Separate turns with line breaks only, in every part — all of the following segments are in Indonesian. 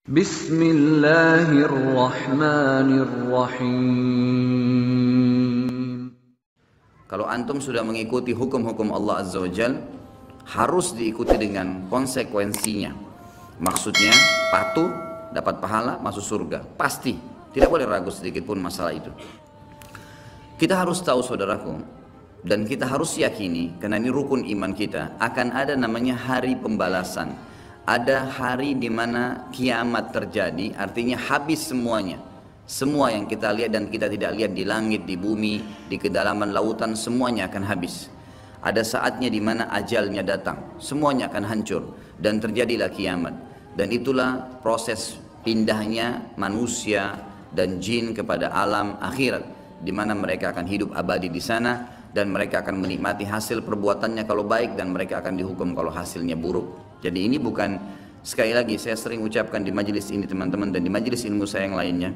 Bismillahirrahmanirrahim.
Kalau antum sudah mengikuti hukum-hukum Allah Azza wa Jal, harus diikuti dengan konsekuensinya. Maksudnya patuh, dapat pahala, masuk surga. Pasti, tidak boleh ragu sedikit pun masalah itu. Kita harus tahu saudaraku, dan kita harus yakini, karena ini rukun iman kita, akan ada namanya hari pembalasan. Ada hari di mana kiamat terjadi, artinya habis semuanya. Semua yang kita lihat dan kita tidak lihat di langit, di bumi, di kedalaman lautan, semuanya akan habis. Ada saatnya di mana ajalnya datang, semuanya akan hancur dan terjadilah kiamat. Dan itulah proses pindahnya manusia dan jin kepada alam akhirat, di mana mereka akan hidup abadi di sana dan mereka akan menikmati hasil perbuatannya kalau baik, dan mereka akan dihukum kalau hasilnya buruk. Jadi ini bukan, sekali lagi saya sering ucapkan di majelis ini teman-teman dan di majelis ilmu saya yang lainnya.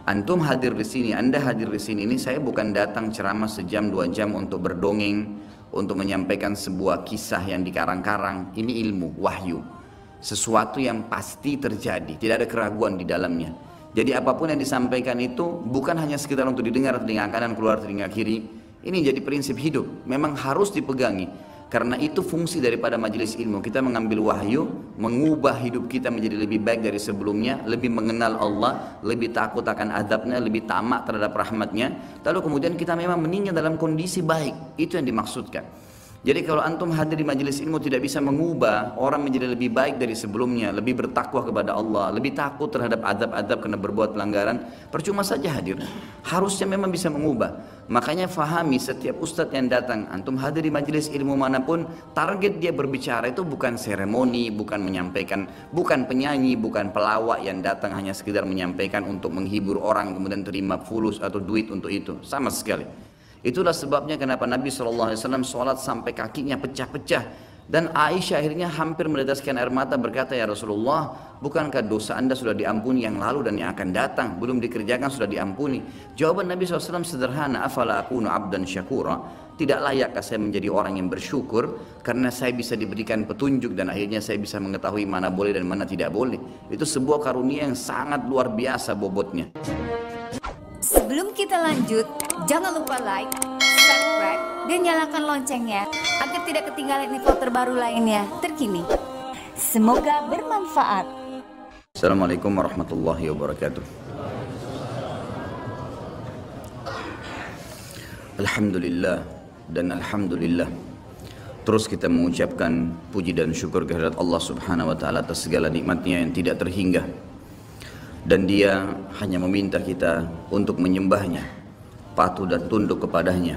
Antum hadir di sini, Anda hadir di sini, ini saya bukan datang ceramah sejam 2 jam untuk berdongeng, untuk menyampaikan sebuah kisah yang dikarang-karang. Ini ilmu, wahyu, sesuatu yang pasti terjadi, tidak ada keraguan di dalamnya. Jadi apapun yang disampaikan itu bukan hanya sekedar untuk didengar telinga kanan keluar telinga kiri. Ini jadi prinsip hidup, memang harus dipegangi. Karena itu fungsi daripada majelis ilmu, kita mengambil wahyu, mengubah hidup kita menjadi lebih baik dari sebelumnya, lebih mengenal Allah, lebih takut akan azabnya, lebih tamak terhadap rahmatnya. Lalu kemudian kita memang meninggal dalam kondisi baik, itu yang dimaksudkan. Jadi kalau antum hadir di majelis ilmu tidak bisa mengubah orang menjadi lebih baik dari sebelumnya, lebih bertakwa kepada Allah, lebih takut terhadap azab-azab karena berbuat pelanggaran, percuma saja hadir. Harusnya memang bisa mengubah. Makanya fahami setiap ustadz yang datang, antum hadir di majelis ilmu manapun, target dia berbicara itu bukan seremoni, bukan menyampaikan, bukan penyanyi, bukan pelawak yang datang hanya sekedar menyampaikan untuk menghibur orang kemudian terima fulus atau duit untuk itu, sama sekali. Itulah sebabnya kenapa Nabi SAW sholat sampai kakinya pecah-pecah. Dan Aisyah akhirnya hampir meneteskan air mata berkata, ya Rasulullah, bukankah dosa anda sudah diampuni yang lalu dan yang akan datang? Belum dikerjakan sudah diampuni. Jawaban Nabi SAW sederhana, afala akunu abdan syakura. Tidak layakkah saya menjadi orang yang bersyukur karena saya bisa diberikan petunjuk dan akhirnya saya bisa mengetahui mana boleh dan mana tidak boleh. Itu sebuah karunia yang sangat luar biasa bobotnya.
Sebelum kita lanjut, jangan lupa like, subscribe, dan nyalakan loncengnya agar tidak ketinggalan info terbaru lainnya terkini. Semoga bermanfaat.
Assalamualaikum warahmatullahi wabarakatuh. Alhamdulillah dan alhamdulillah. Terus kita mengucapkan puji dan syukur kehadirat Allah Subhanahu wa taala atas segala nikmatnya yang tidak terhingga. Dan dia hanya meminta kita untuk menyembahnya, patuh dan tunduk kepadanya,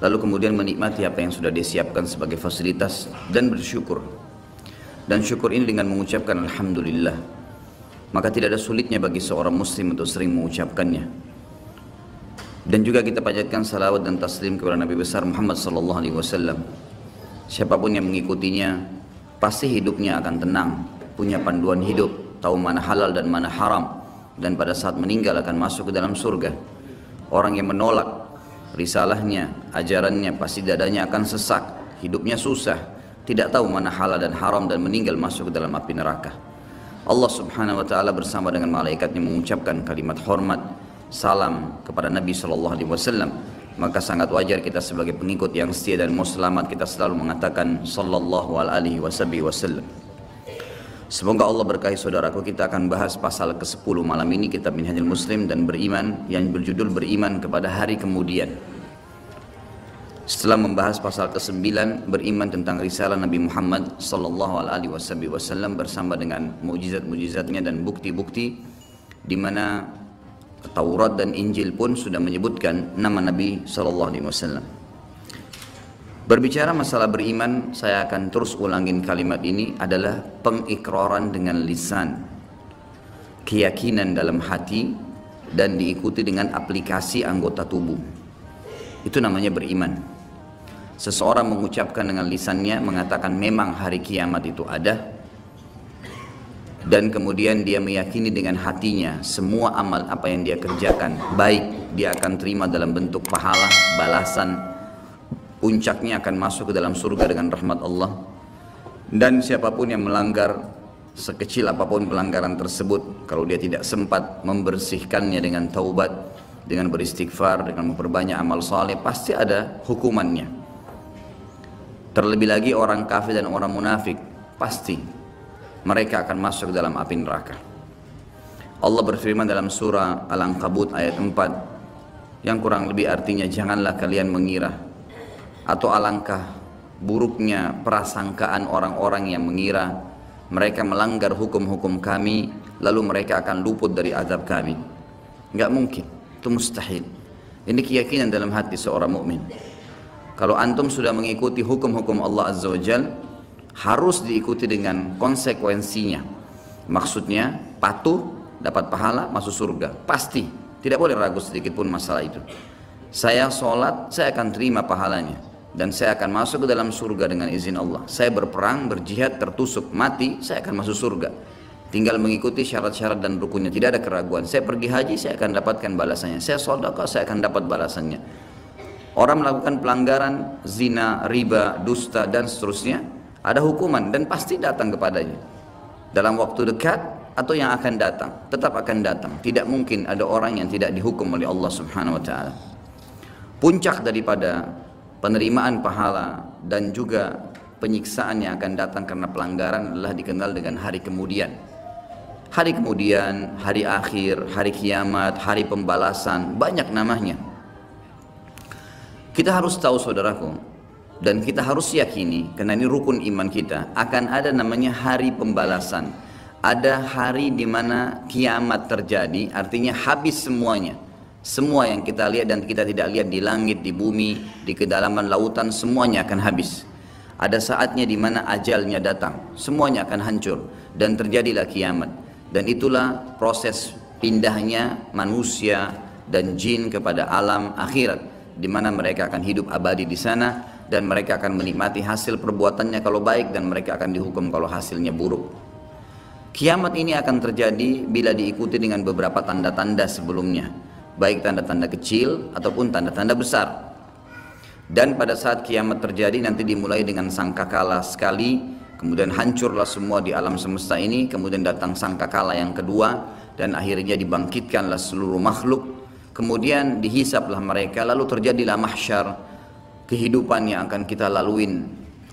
lalu kemudian menikmati apa yang sudah disiapkan sebagai fasilitas dan bersyukur. Dan syukur ini dengan mengucapkan alhamdulillah. Maka tidak ada sulitnya bagi seorang muslim untuk sering mengucapkannya. Dan juga kita panjatkan salawat dan taslim kepada Nabi besar Muhammad SAW. Siapapun yang mengikutinya pasti hidupnya akan tenang, punya panduan hidup, tahu mana halal dan mana haram, dan pada saat meninggal akan masuk ke dalam surga. Orang yang menolak risalahnya, ajarannya, pasti dadanya akan sesak, hidupnya susah, tidak tahu mana halal dan haram, dan meninggal masuk ke dalam api neraka. Allah Subhanahu wa taala bersama dengan malaikatnya mengucapkan kalimat hormat, salam kepada Nabi SAW. Maka sangat wajar kita sebagai pengikut yang setia dan mau selamat, kita selalu mengatakan sallallahu alaihi wasallam. Semoga Allah berkahi saudaraku. Kita akan bahas pasal ke-10 malam ini kitab Minhajul Muslim dan beriman, yang berjudul beriman kepada hari kemudian. Setelah membahas pasal ke-9 beriman tentang risalah Nabi Muhammad sallallahu alaihi wasallam bersama dengan mukjizat-mukjizatnya dan bukti-bukti, di mana Taurat dan Injil pun sudah menyebutkan nama Nabi sallallahu alaihi wasallam. Berbicara masalah beriman, saya akan terus ulangin kalimat ini, adalah pengikraran dengan lisan, keyakinan dalam hati, dan diikuti dengan aplikasi anggota tubuh. Itu namanya beriman. Seseorang mengucapkan dengan lisannya, mengatakan memang hari kiamat itu ada, dan kemudian dia meyakini dengan hatinya semua amal apa yang dia kerjakan baik, dia akan terima dalam bentuk pahala, balasan, puncaknya akan masuk ke dalam surga dengan rahmat Allah. Dan siapapun yang melanggar sekecil apapun pelanggaran tersebut, kalau dia tidak sempat membersihkannya dengan taubat, dengan beristighfar, dengan memperbanyak amal saleh, pasti ada hukumannya. Terlebih lagi orang kafir dan orang munafik, pasti mereka akan masuk dalam api neraka. Allah berfirman dalam surah Al-Ankabut ayat 4 yang kurang lebih artinya, janganlah kalian mengira, atau alangkah buruknya prasangkaan orang-orang yang mengira mereka melanggar hukum-hukum kami lalu mereka akan luput dari azab kami. Enggak mungkin, itu mustahil. Ini keyakinan dalam hati seorang mukmin. Kalau antum sudah mengikuti hukum-hukum Allah Azza wa Jal, harus diikuti dengan konsekuensinya. Maksudnya patuh, dapat pahala, masuk surga, pasti. Tidak boleh ragu sedikit pun masalah itu. Saya sholat, saya akan terima pahalanya, dan saya akan masuk ke dalam surga dengan izin Allah. Saya berperang, berjihad, tertusuk, mati, saya akan masuk surga. Tinggal mengikuti syarat-syarat dan rukunnya, tidak ada keraguan. Saya pergi haji, saya akan dapatkan balasannya. Saya sedekah, saya akan dapat balasannya. Orang melakukan pelanggaran, zina, riba, dusta, dan seterusnya, ada hukuman dan pasti datang kepadanya. Dalam waktu dekat atau yang akan datang, tetap akan datang. Tidak mungkin ada orang yang tidak dihukum oleh Allah Subhanahu wa Ta'ala. Puncak daripada penerimaan pahala dan juga penyiksaan yang akan datang karena pelanggaran adalah dikenal dengan hari kemudian. Hari kemudian, hari akhir, hari kiamat, hari pembalasan, banyak namanya. Kita harus tahu saudaraku, dan kita harus yakini, karena ini rukun iman kita, akan ada namanya hari pembalasan. Ada hari di mana kiamat terjadi, artinya habis semuanya. Semua yang kita lihat dan kita tidak lihat di langit, di bumi, di kedalaman lautan, semuanya akan habis. Ada saatnya di mana ajalnya datang, semuanya akan hancur dan terjadilah kiamat. Dan itulah proses pindahnya manusia dan jin kepada alam akhirat, di mana mereka akan hidup abadi di sana dan mereka akan menikmati hasil perbuatannya kalau baik dan mereka akan dihukum kalau hasilnya buruk. Kiamat ini akan terjadi bila diikuti dengan beberapa tanda-tanda sebelumnya, baik tanda-tanda kecil ataupun tanda-tanda besar. Dan pada saat kiamat terjadi nanti dimulai dengan sangkakala sekali, kemudian hancurlah semua di alam semesta ini, kemudian datang sangkakala yang kedua dan akhirnya dibangkitkanlah seluruh makhluk, kemudian dihisaplah mereka, lalu terjadilah mahsyar, kehidupan yang akan kita laluin.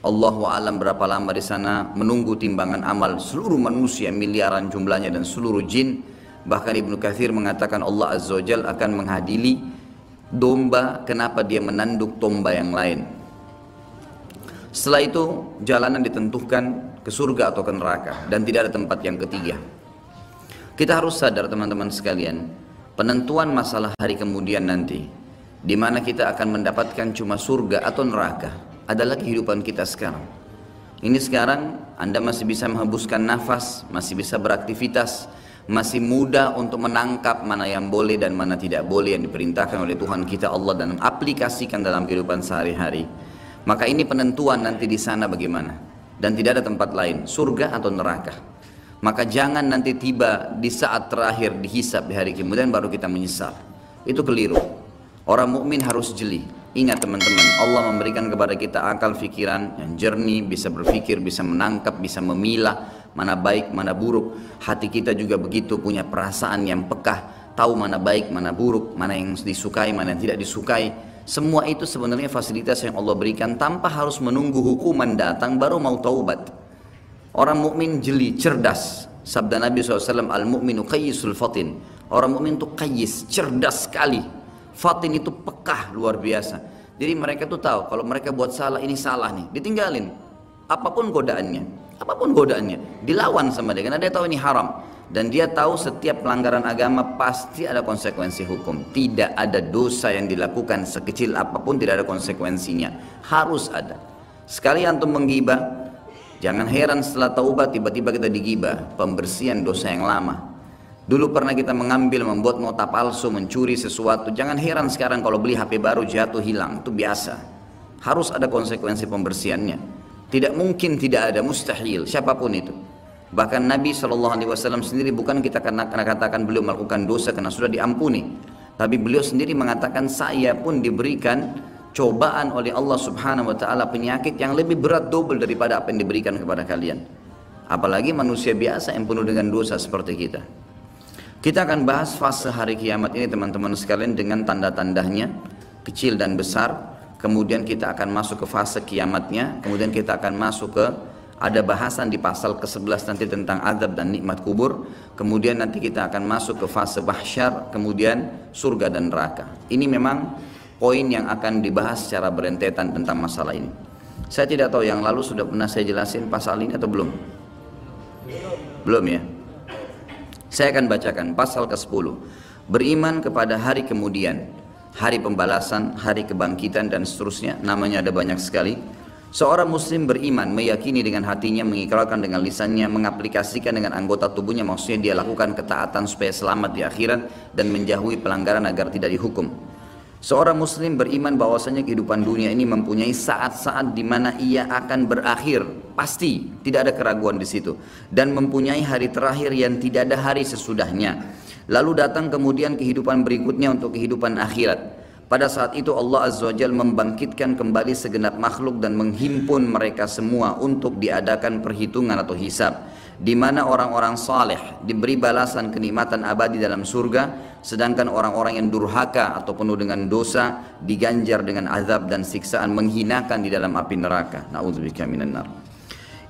Allahu a'lam berapa lama di sana, menunggu timbangan amal seluruh manusia miliaran jumlahnya dan seluruh jin. Bahkan Ibnu Katsir mengatakan Allah Azza wa Jalla akan mengadili domba kenapa dia menanduk domba yang lain. Setelah itu jalanan ditentukan ke surga atau ke neraka dan tidak ada tempat yang ketiga. Kita harus sadar teman-teman sekalian, penentuan masalah hari kemudian nanti, di mana kita akan mendapatkan cuma surga atau neraka, adalah kehidupan kita sekarang. Ini sekarang Anda masih bisa menghembuskan nafas, masih bisa beraktivitas, masih mudah untuk menangkap mana yang boleh dan mana tidak boleh yang diperintahkan oleh Tuhan kita Allah dan aplikasikan dalam kehidupan sehari-hari. Maka ini penentuan nanti di sana bagaimana, dan tidak ada tempat lain, surga atau neraka. Maka jangan nanti tiba di saat terakhir dihisab di hari kemudian baru kita menyesal. Itu keliru. Orang mukmin harus jeli. Ingat teman-teman, Allah memberikan kepada kita akal pikiran yang jernih, bisa berpikir, bisa menangkap, bisa memilah mana baik, mana buruk. Hati kita juga begitu, punya perasaan yang pekah, tahu mana baik, mana buruk, mana yang disukai, mana yang tidak disukai. Semua itu sebenarnya fasilitas yang Allah berikan tanpa harus menunggu hukuman datang baru mau taubat. Orang mukmin jeli, cerdas. Sabda Nabi SAW, al-mu'minu qayyisul fatin. Orang mukmin itu qayyis, cerdas sekali. Fatin itu pekah luar biasa. Jadi mereka tuh tahu kalau mereka buat salah, ini salah nih, ditinggalin. Apapun godaannya, dilawan sama dia karena dia tahu ini haram. Dan dia tahu setiap pelanggaran agama pasti ada konsekuensi hukum. Tidak ada dosa yang dilakukan sekecil apapun tidak ada konsekuensinya. Harus ada. Sekali antum menggibah, jangan heran setelah taubat tiba-tiba kita digibah, pembersihan dosa yang lama. Dulu pernah kita membuat nota palsu, mencuri sesuatu. Jangan heran sekarang kalau beli HP baru jatuh hilang, itu biasa. Harus ada konsekuensi pembersihannya. Tidak mungkin tidak ada, mustahil, siapapun itu. Bahkan Nabi SAW sendiri bukan kita karena katakan beliau melakukan dosa karena sudah diampuni. Tapi beliau sendiri mengatakan saya pun diberikan cobaan oleh Allah Subhanahu Wa Taala penyakit yang lebih berat double daripada apa yang diberikan kepada kalian. Apalagi manusia biasa yang penuh dengan dosa seperti kita. Kita akan bahas fase hari kiamat ini teman-teman sekalian dengan tanda-tandanya, kecil dan besar. Kemudian kita akan masuk ke fase kiamatnya. Kemudian kita akan masuk ke, ada bahasan di pasal ke-11 nanti tentang azab dan nikmat kubur. Kemudian nanti kita akan masuk ke fase mahsyar, kemudian surga dan neraka. Ini memang poin yang akan dibahas secara berentetan tentang masalah ini. Saya tidak tahu yang lalu sudah pernah saya jelasin pasal ini atau belum? Belum ya? Saya akan bacakan pasal ke-10. Beriman kepada hari kemudian, hari pembalasan, hari kebangkitan dan seterusnya. Namanya ada banyak sekali. Seorang muslim beriman, meyakini dengan hatinya, mengikrarkan dengan lisannya, mengaplikasikan dengan anggota tubuhnya, maksudnya dia lakukan ketaatan supaya selamat di akhirat dan menjauhi pelanggaran agar tidak dihukum. Seorang muslim beriman bahwasanya kehidupan dunia ini mempunyai saat-saat di mana ia akan berakhir, pasti, tidak ada keraguan di situ, dan mempunyai hari terakhir yang tidak ada hari sesudahnya. Lalu datang kemudian kehidupan berikutnya untuk kehidupan akhirat. Pada saat itu Allah Azza wa Jalla membangkitkan kembali segenap makhluk dan menghimpun mereka semua untuk diadakan perhitungan atau hisab, di mana orang-orang saleh diberi balasan kenikmatan abadi dalam surga, sedangkan orang-orang yang durhaka atau penuh dengan dosa diganjar dengan azab dan siksaan menghinakan di dalam api neraka. Na'udzubika minan nar.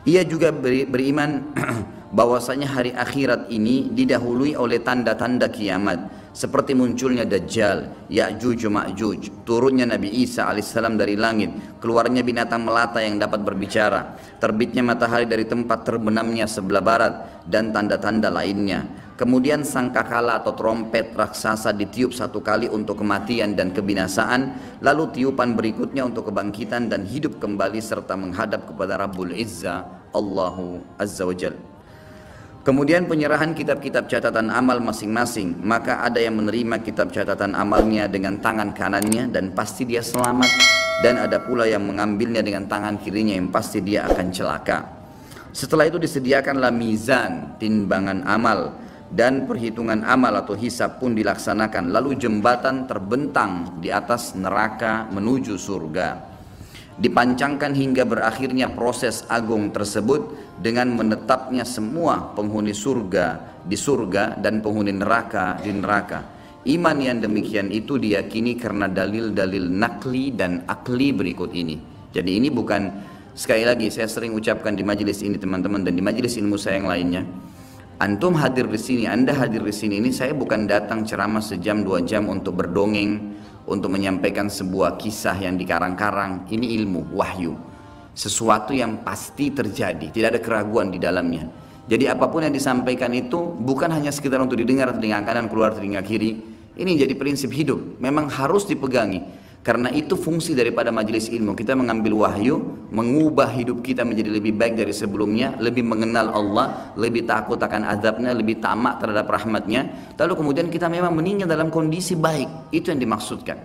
Ia juga beriman bahwasanya hari akhirat ini didahului oleh tanda-tanda kiamat, seperti munculnya Dajjal, Ya'juj Ma'juj, turunnya Nabi Isa alaihissalam dari langit, keluarnya binatang melata yang dapat berbicara, terbitnya matahari dari tempat terbenamnya sebelah barat, dan tanda-tanda lainnya. Kemudian sangkakala atau trompet raksasa ditiup satu kali untuk kematian dan kebinasaan, lalu tiupan berikutnya untuk kebangkitan dan hidup kembali serta menghadap kepada Rabbul Izza, Allahu Azza wa Jalla. Kemudian penyerahan kitab-kitab catatan amal masing-masing, maka ada yang menerima kitab catatan amalnya dengan tangan kanannya dan pasti dia selamat, dan ada pula yang mengambilnya dengan tangan kirinya yang pasti dia akan celaka. Setelah itu disediakanlah mizan, timbangan amal, dan perhitungan amal atau hisab pun dilaksanakan, lalu jembatan terbentang di atas neraka menuju surga. Dipancangkan hingga berakhirnya proses agung tersebut dengan menetapnya semua penghuni surga di surga dan penghuni neraka di neraka. Iman yang demikian itu diyakini karena dalil-dalil nakli dan akli berikut ini. Jadi ini bukan, sekali lagi saya sering ucapkan di majelis ini teman-teman dan di majelis ilmu saya yang lainnya. Antum hadir di sini, Anda hadir di sini ini saya bukan datang ceramah sejam 2 jam untuk berdongeng, untuk menyampaikan sebuah kisah yang dikarang-karang. Ini ilmu, wahyu, sesuatu yang pasti terjadi, tidak ada keraguan di dalamnya. Jadi apapun yang disampaikan itu bukan hanya sekedar untuk didengar telinga kanan keluar telinga kiri. Ini jadi prinsip hidup, memang harus dipegangi. Karena itu fungsi daripada majelis ilmu, kita mengambil wahyu, mengubah hidup kita menjadi lebih baik dari sebelumnya, lebih mengenal Allah, lebih takut akan azabnya, lebih tamak terhadap rahmatnya. Lalu kemudian kita memang meninggal dalam kondisi baik, itu yang dimaksudkan.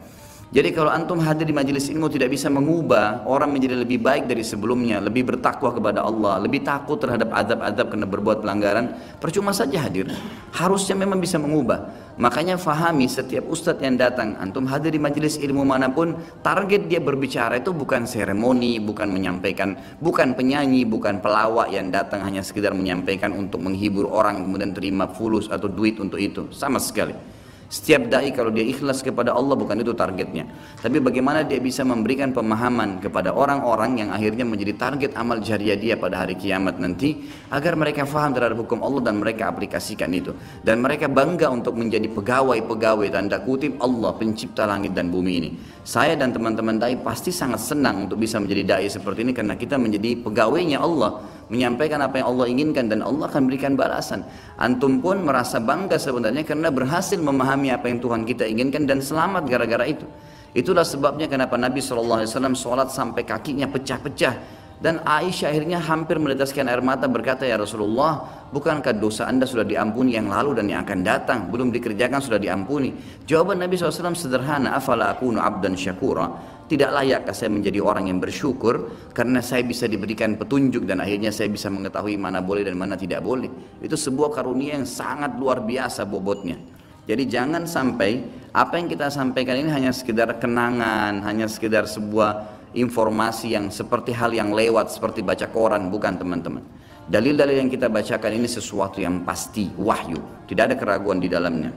Jadi kalau antum hadir di majelis ilmu tidak bisa mengubah orang menjadi lebih baik dari sebelumnya, lebih bertakwa kepada Allah, lebih takut terhadap azab-azab karena berbuat pelanggaran, percuma saja hadir. Harusnya memang bisa mengubah. Makanya fahami setiap ustadz yang datang, antum hadir di majelis ilmu manapun, target dia berbicara itu bukan seremoni, bukan menyampaikan, bukan penyanyi, bukan pelawak yang datang hanya sekedar menyampaikan untuk menghibur orang kemudian terima fulus atau duit untuk itu, sama sekali. Setiap dai kalau dia ikhlas kepada Allah bukan itu targetnya. Tapi bagaimana dia bisa memberikan pemahaman kepada orang-orang yang akhirnya menjadi target amal jariah dia pada hari kiamat nanti, agar mereka faham terhadap hukum Allah dan mereka aplikasikan itu. Dan mereka bangga untuk menjadi pegawai-pegawai tanda kutip Allah pencipta langit dan bumi ini. Saya dan teman-teman dai pasti sangat senang untuk bisa menjadi dai seperti ini karena kita menjadi pegawainya Allah, menyampaikan apa yang Allah inginkan dan Allah akan berikan balasan. Antum pun merasa bangga sebenarnya karena berhasil memahami apa yang Tuhan kita inginkan dan selamat gara-gara itu. Itulah sebabnya kenapa Nabi SAW sholat sampai kakinya pecah-pecah. Dan Aisyah akhirnya hampir meneteskan air mata berkata, ya Rasulullah, bukankah dosa anda sudah diampuni yang lalu dan yang akan datang, belum dikerjakan sudah diampuni? Jawaban Nabi SAW sederhana, afala akunu abdan syakura, tidak layakkah saya menjadi orang yang bersyukur karena saya bisa diberikan petunjuk dan akhirnya saya bisa mengetahui mana boleh dan mana tidak boleh. Itu sebuah karunia yang sangat luar biasa bobotnya. Jadi jangan sampai apa yang kita sampaikan ini hanya sekedar kenangan, hanya sekedar sebuah informasi yang seperti hal yang lewat seperti baca koran, bukan teman-teman. Dalil-dalil yang kita bacakan ini sesuatu yang pasti, wahyu, tidak ada keraguan di dalamnya.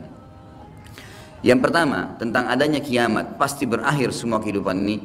Yang pertama, tentang adanya kiamat, pasti berakhir semua kehidupan ini.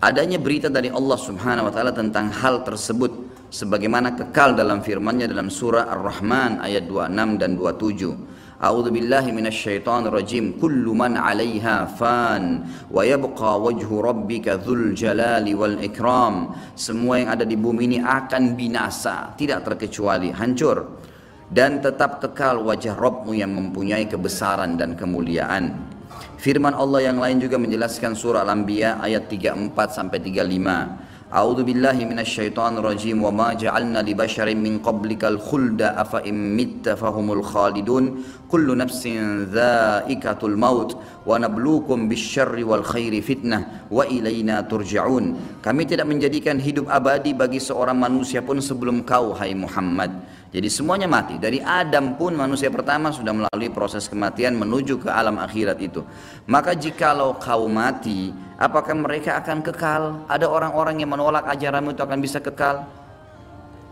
Adanya berita dari Allah Subhanahu wa taala tentang hal tersebut sebagaimana kekal dalam firman-Nya dalam surah Ar-Rahman ayat 26 dan 27. A'udzu billahi minasyaitonir rajim. Kullu man 'alaiha fan wa yabqa wajhu rabbika dzul jalali wal ikram. Semua yang ada di bumi ini akan binasa, tidak terkecuali hancur, dan tetap kekal wajah Rabbmu yang mempunyai kebesaran dan kemuliaan. Firman Allah yang lain juga menjelaskan surah Al-Anbiya ayat 34 sampai 35. A'udzu billahi minasyaitonir rajim wa ma ja'alna li basharin min qablikal khulda afa in mitta fahumul khalidun kullu nafsin dha'iqatul maut wa nabluukum bisyarri wal khairi fitnah wa ilaina turja'un. Kami tidak menjadikan hidup abadi bagi seorang manusia pun sebelum kau, hai Muhammad. Jadi semuanya mati. Dari Adam pun manusia pertama sudah melalui proses kematian menuju ke alam akhirat itu. Maka jikalau kau mati, apakah mereka akan kekal? Ada orang-orang yang menolak ajaranmu itu akan bisa kekal?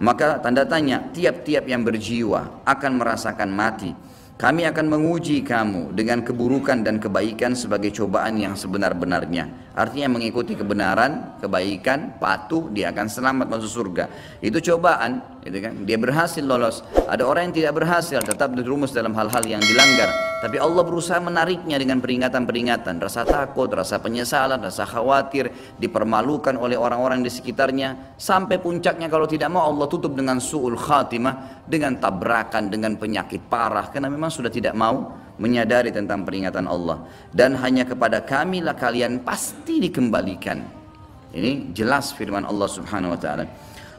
Maka tanda tanya, tiap-tiap yang berjiwa akan merasakan mati. Kami akan menguji kamu dengan keburukan dan kebaikan sebagai cobaan yang sebenar-benarnya. Artinya mengikuti kebenaran, kebaikan, patuh, dia akan selamat masuk surga. Itu cobaan, gitu kan? Dia berhasil lolos. Ada orang yang tidak berhasil, tetap dirumus dalam hal-hal yang dilanggar. Tapi Allah berusaha menariknya dengan peringatan-peringatan, rasa takut, rasa penyesalan, rasa khawatir, dipermalukan oleh orang-orang di sekitarnya, sampai puncaknya kalau tidak mau Allah tutup dengan su'ul khatimah, dengan tabrakan, dengan penyakit parah, karena memang sudah tidak mau menyadari tentang peringatan Allah. Dan hanya kepada kamilah kalian pasti dikembalikan. Ini jelas firman Allah Subhanahu wa taala.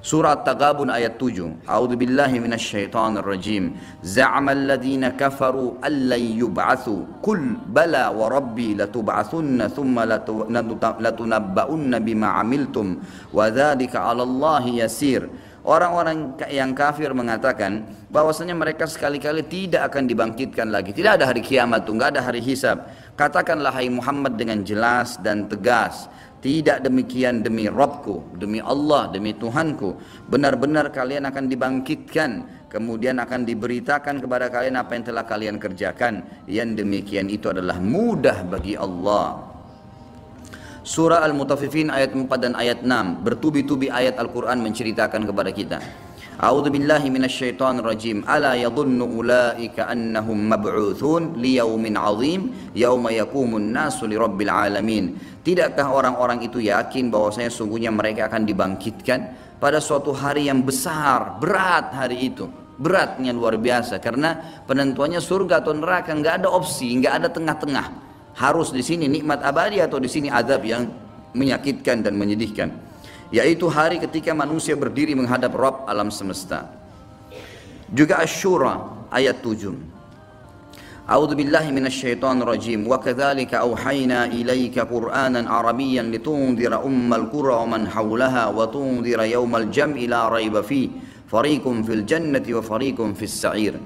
Surah At-Taghabun ayat 7. A'udzu billahi minasyaitonir rajim. Za'amal ladzina kafaru allan yub'atsu. Qul bala wa rabbi latub'atsunna thumma latunabba'unna bima 'amiltum wa dzalika 'ala Allahi yasir. Orang-orang yang kafir mengatakan bahwasanya mereka sekali-kali tidak akan dibangkitkan lagi. Tidak ada hari kiamat, enggak ada hari hisab. Katakanlah hai Muhammad dengan jelas dan tegas, tidak demikian demi Rabbku, demi Allah, demi Tuhanku. Benar-benar kalian akan dibangkitkan, kemudian akan diberitakan kepada kalian apa yang telah kalian kerjakan. Yang demikian itu adalah mudah bagi Allah. Surah Al-Mutaffifin ayat 4 dan ayat 6. Bertubi-tubi ayat Al-Quran menceritakan kepada kita. A'udzu billahi minasyaitonir rajim. Ala yadhunnu ulaika annahum mab'utsun liyaumin 'azim yauma yaqumun nasu lirabbil alamin. Tidakkah orang-orang itu yakin bahwasanya sungguhnya mereka akan dibangkitkan pada suatu hari yang besar, berat hari itu. Beratnya luar biasa karena penentuannya surga atau neraka, enggak ada opsi, enggak ada tengah-tengah. Harus di sini nikmat abadi atau di sini azab yang menyakitkan dan menyedihkan. Yaitu hari ketika manusia berdiri menghadap Rabb alam semesta. Juga Asy-Syura ayat 7. A'udzu billahi minasyaitonir rajim. Wa kadzalika auhayna ilaika Qur'anan Arabiyyan litundhira ummal qura wa man haulaha wa tundhira yaumal jam'i la raiba fi. Fariqun fil jannati wa fariqun fis sa'ir.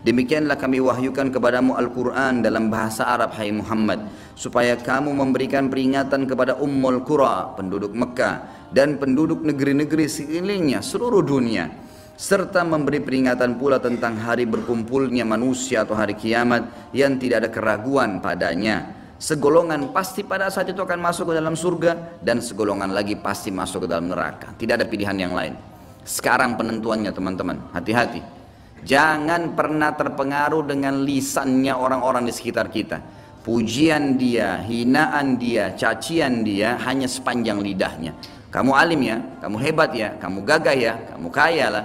Demikianlah kami wahyukan kepadamu Al-Quran dalam bahasa Arab, hai Muhammad, supaya kamu memberikan peringatan kepada Ummul Qura, penduduk Mekah, dan penduduk negeri-negeri sekelilingnya, seluruh dunia, serta memberi peringatan pula tentang hari berkumpulnya manusia atau hari kiamat yang tidak ada keraguan padanya. Segolongan pasti pada saat itu akan masuk ke dalam surga, dan segolongan lagi pasti masuk ke dalam neraka. Tidak ada pilihan yang lain. Sekarang penentuannya teman-teman, hati-hati. Jangan pernah terpengaruh dengan lisannya orang-orang di sekitar kita. Pujian dia, hinaan dia, cacian dia hanya sepanjang lidahnya. Kamu alim ya, kamu hebat ya, kamu gagah ya, kamu kaya lah.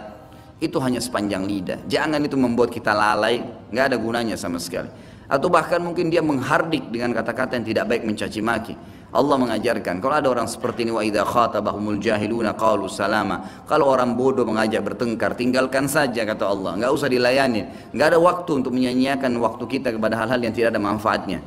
Itu hanya sepanjang lidah. Jangan itu membuat kita lalai, nggak ada gunanya sama sekali. Atau bahkan mungkin dia menghardik dengan kata-kata yang tidak baik, mencaci maki. Allah mengajarkan, kalau ada orang seperti ini, wa idza khatabahumul jahiluna qalu salama. Kalau orang bodoh mengajak bertengkar, tinggalkan saja kata Allah, enggak usah dilayani. Enggak ada waktu untuk menyanyiakan waktu kita kepada hal-hal yang tidak ada manfaatnya.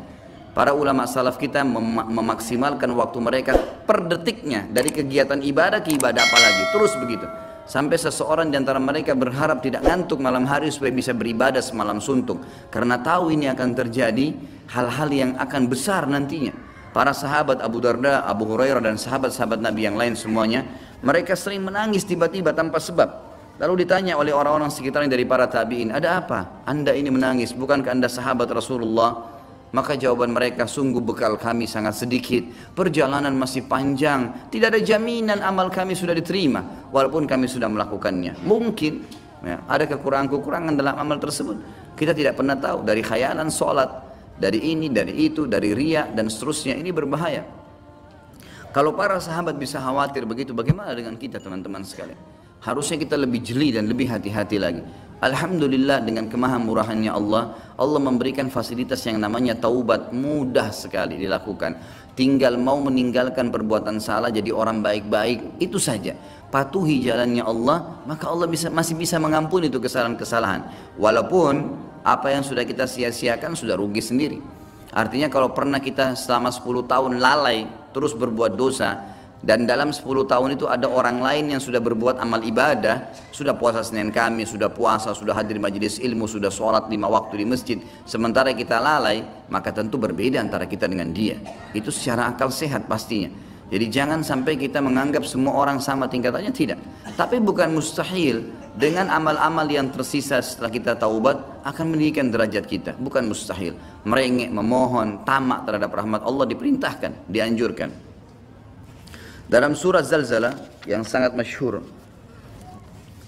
Para ulama salaf kita memaksimalkan waktu mereka per detiknya, dari kegiatan ibadah ke ibadah apalagi, terus begitu. Sampai seseorang di antara mereka berharap tidak ngantuk malam hari supaya bisa beribadah semalam suntuk, karena tahu ini akan terjadi hal-hal yang akan besar nantinya. Para sahabat Abu Darda, Abu Hurairah dan sahabat-sahabat Nabi yang lain semuanya, mereka sering menangis tiba-tiba tanpa sebab. Lalu ditanya oleh orang-orang sekitarnya dari para tabi'in, ada apa? Anda ini menangis, bukankah Anda sahabat Rasulullah? Maka jawaban mereka, sungguh bekal kami sangat sedikit, perjalanan masih panjang, tidak ada jaminan amal kami sudah diterima, walaupun kami sudah melakukannya. Mungkin ya, ada kekurangan-kekurangan dalam amal tersebut. Kita tidak pernah tahu, dari khayalan sholat, dari ini, dari itu, dari riya, dan seterusnya, ini berbahaya. Kalau para sahabat bisa khawatir begitu, bagaimana dengan kita teman-teman sekalian? Harusnya kita lebih jeli dan lebih hati-hati lagi. Alhamdulillah dengan kemahamurahannya Allah, Allah memberikan fasilitas yang namanya taubat, mudah sekali dilakukan. Tinggal mau meninggalkan perbuatan salah, jadi orang baik-baik, itu saja. Patuhi jalannya Allah, maka Allah masih bisa mengampuni itu kesalahan-kesalahan. Walaupun apa yang sudah kita sia-siakan sudah rugi sendiri. Artinya kalau pernah kita selama 10 tahun lalai terus berbuat dosa, dan dalam 10 tahun itu ada orang lain yang sudah berbuat amal ibadah, sudah puasa Senin Kamis, sudah puasa, sudah hadir majelis ilmu, sudah sholat 5 waktu di masjid, sementara kita lalai, maka tentu berbeda antara kita dengan dia. Itu secara akal sehat pastinya. Jadi jangan sampai kita menganggap semua orang sama tingkatannya, tidak. Tapi bukan mustahil dengan amal-amal yang tersisa setelah kita taubat akan meninggikan derajat kita. Bukan mustahil. Merengek, memohon, tamak terhadap rahmat Allah diperintahkan, dianjurkan. Dalam surah Zalzalah yang sangat masyhur,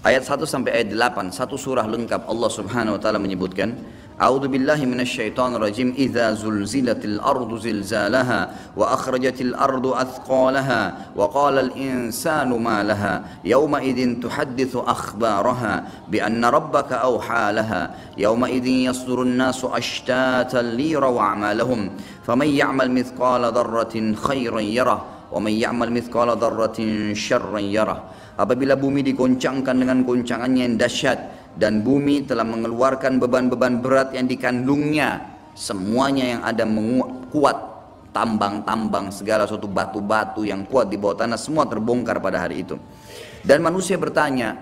ayat 1 sampai ayat 8, satu surah lengkap, Allah Subhanahu wa taala menyebutkan, A'udzu billahi minasyaitonir rajim, idza zulzilatil ardu zilzalaha wa akhrajatil ardu athqalaha wa qala al insanu ma laha yawma idzin tuhadditsu akhbaraha bi anna rabbaka awha laha yawma idzin yasdurun nasu ashtatan liyaraw a'malahum faman ya'mal mithqala dzarratin khairan yarah wa may ya'mal mithqala dzarratin syarran yarah. Apabila bumi digoncangkan dengan goncangannya yang dahsyat dan bumi telah mengeluarkan beban-beban berat yang dikandungnya, semuanya yang ada kuat, tambang-tambang, segala suatu batu-batu yang kuat di bawah tanah semua terbongkar pada hari itu. Dan manusia bertanya,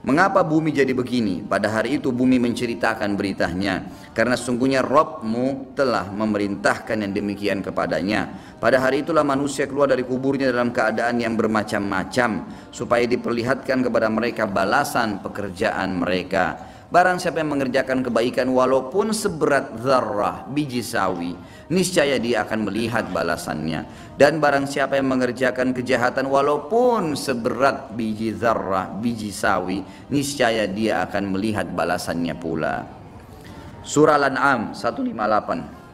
mengapa bumi jadi begini? Pada hari itu bumi menceritakan beritanya, karena sungguhnya Rabbmu telah memerintahkan yang demikian kepadanya. Pada hari itulah manusia keluar dari kuburnya dalam keadaan yang bermacam-macam, supaya diperlihatkan kepada mereka balasan pekerjaan mereka. Barang siapa yang mengerjakan kebaikan walaupun seberat zarrah, biji sawi, niscaya dia akan melihat balasannya. Dan barang siapa yang mengerjakan kejahatan walaupun seberat biji zarrah, biji sawi, niscaya dia akan melihat balasannya pula. Surah Al-An'am 158.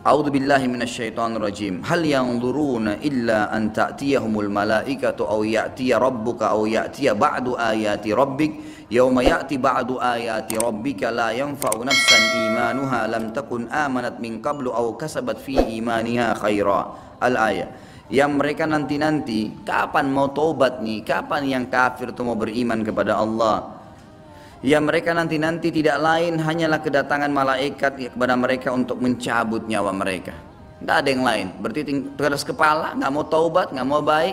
A'udzu billahi minasyaitonir rajim. Hal yanzuruna illa an ta'tiyahumul malaikatu aw ya'tiya rabbuka aw ya'tiya ba'du ayati rabbik yauma ya'ti ba'du ayati rabbika la yanfa'u nafsan imanuha lam takun amanat min qablu aw kasabat fi imaniha khaira. Al-ayat. Yang mereka nanti-nanti, kapan mau taubat nih? Kapan yang kafir itu mau beriman kepada Allah? Yang mereka nanti-nanti tidak lain hanyalah kedatangan malaikat kepada mereka untuk mencabut nyawa mereka. Tidak ada yang lain. Berarti keras kepala, nggak mau taubat, nggak mau baik,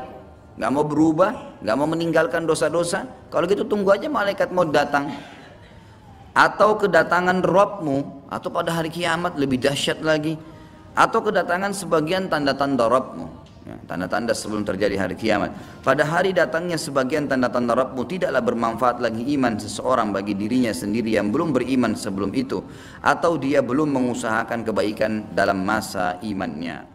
nggak mau berubah, nggak mau meninggalkan dosa-dosa. Kalau gitu tunggu aja malaikat mau datang. Atau kedatangan Rabbmu, atau pada hari kiamat lebih dahsyat lagi. Atau kedatangan sebagian tanda-tanda Rabbmu. Ya, tanda-tanda sebelum terjadi hari kiamat. Pada hari datangnya sebagian tanda-tanda Rabbmu, tidaklah bermanfaat lagi iman seseorang bagi dirinya sendiri yang belum beriman sebelum itu, atau dia belum mengusahakan kebaikan dalam masa imannya.